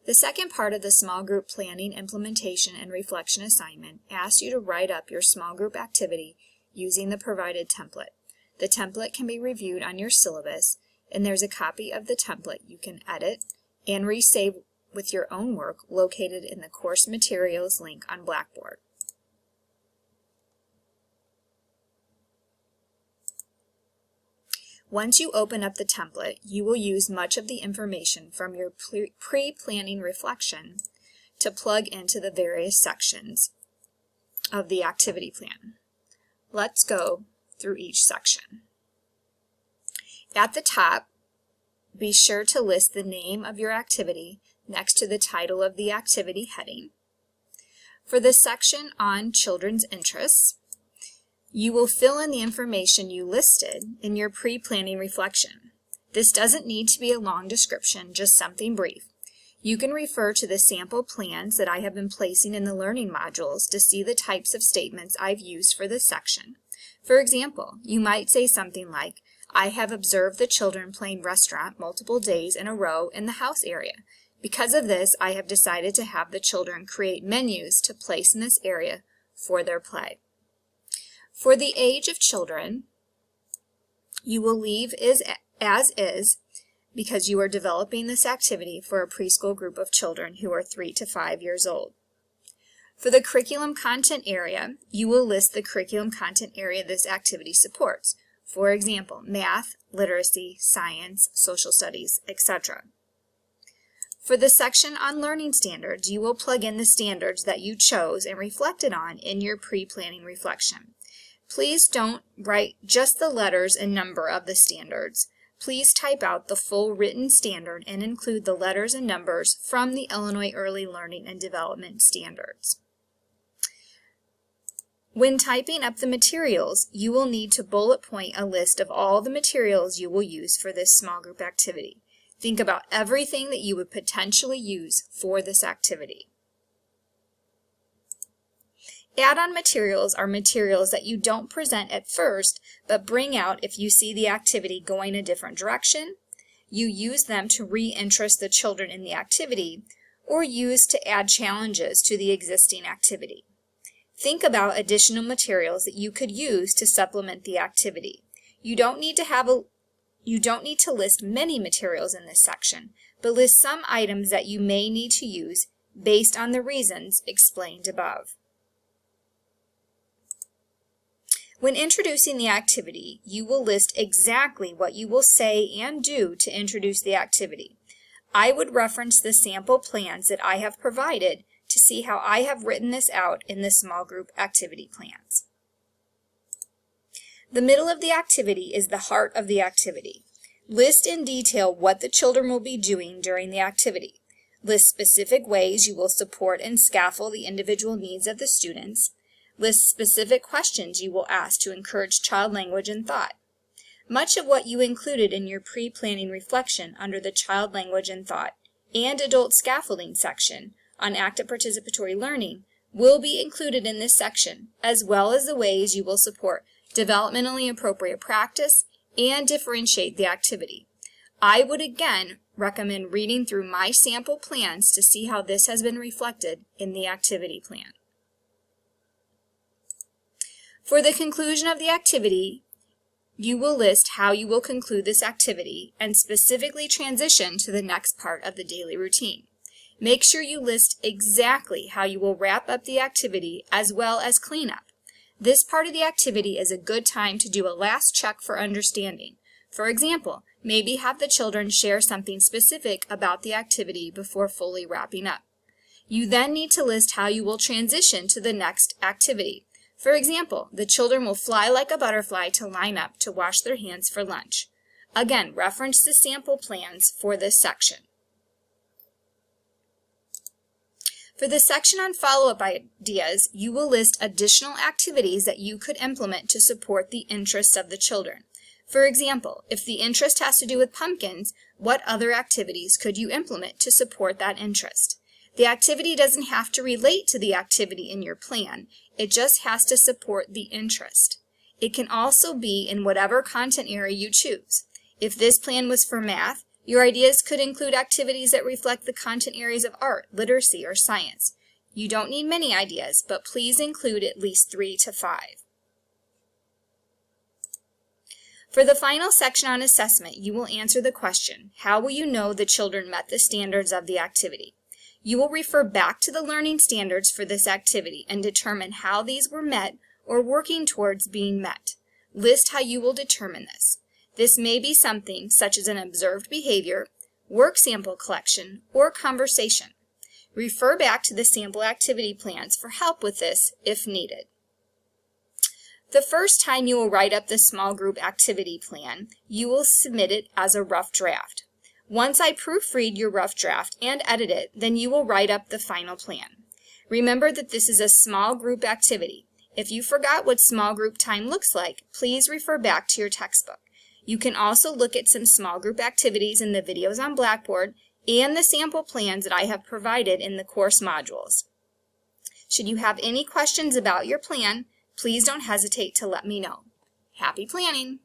The second part of the small group planning, implementation, and reflection assignment asks you to write up your small group activity using the provided template. The template can be reviewed on your syllabus, and there's a copy of the template you can edit and resave with your own work located in the course materials link on Blackboard. Once you open up the template, you will use much of the information from your pre-planning reflection to plug into the various sections of the activity plan. Let's go through each section. At the top, be sure to list the name of your activity next to the title of the activity heading. For the section on children's interests, you will fill in the information you listed in your pre-planning reflection. This doesn't need to be a long description, just something brief. You can refer to the sample plans that I have been placing in the learning modules to see the types of statements I've used for this section. For example, you might say something like, I have observed the children playing restaurant multiple days in a row in the house area. Because of this, I have decided to have the children create menus to place in this area for their play. For the age of children, you will leave as is because you are developing this activity for a preschool group of children who are 3 to 5 years old. For the curriculum content area, you will list the curriculum content area this activity supports. For example, math, literacy, science, social studies, etc. For the section on learning standards, you will plug in the standards that you chose and reflected on in your pre-planning reflection. Please don't write just the letters and number of the standards. Please type out the full written standard and include the letters and numbers from the Illinois Early Learning and Development Standards. When typing up the materials, you will need to bullet point a list of all the materials you will use for this small group activity. Think about everything that you would potentially use for this activity. Add-on materials are materials that you don't present at first, but bring out if you see the activity going a different direction. You use them to re-interest the children in the activity, or use to add challenges to the existing activity. Think about additional materials that you could use to supplement the activity. You don't need to list many materials in this section, but list some items that you may need to use based on the reasons explained above. When introducing the activity, you will list exactly what you will say and do to introduce the activity. I would reference the sample plans that I have provided to see how I have written this out in the small group activity plans. The middle of the activity is the heart of the activity. List in detail what the children will be doing during the activity. List specific ways you will support and scaffold the individual needs of the students. List specific questions you will ask to encourage child language and thought. Much of what you included in your pre-planning reflection under the child language and thought and adult scaffolding section on active participatory learning will be included in this section, as well as the ways you will support developmentally appropriate practice and differentiate the activity. I would again recommend reading through my sample plans to see how this has been reflected in the activity plan. For the conclusion of the activity, you will list how you will conclude this activity and specifically transition to the next part of the daily routine. Make sure you list exactly how you will wrap up the activity as well as cleanup. This part of the activity is a good time to do a last check for understanding. For example, maybe have the children share something specific about the activity before fully wrapping up. You then need to list how you will transition to the next activity. For example, the children will fly like a butterfly to line up to wash their hands for lunch. Again, reference the sample plans for this section. For the section on follow-up ideas, you will list additional activities that you could implement to support the interests of the children. For example, if the interest has to do with pumpkins, what other activities could you implement to support that interest? The activity doesn't have to relate to the activity in your plan. It just has to support the interest. It can also be in whatever content area you choose. If this plan was for math, Your ideas could include activities that reflect the content areas of art, literacy, or science. You don't need many ideas, but please include at least 3 to 5. For the final section on assessment, you will answer the question, how will you know the children met the standards of the activity? You will refer back to the learning standards for this activity and determine how these were met or working towards being met. List how you will determine this. This may be something such as an observed behavior, work sample collection, or conversation. Refer back to the sample activity plans for help with this if needed. The first time you will write up the small group activity plan, you will submit it as a rough draft. Once I proofread your rough draft and edit it, then you will write up the final plan. Remember that this is a small group activity. If you forgot what small group time looks like, please refer back to your textbook. You can also look at some small group activities in the videos on Blackboard and the sample plans that I have provided in the course modules. Should you have any questions about your plan, please don't hesitate to let me know. Happy planning!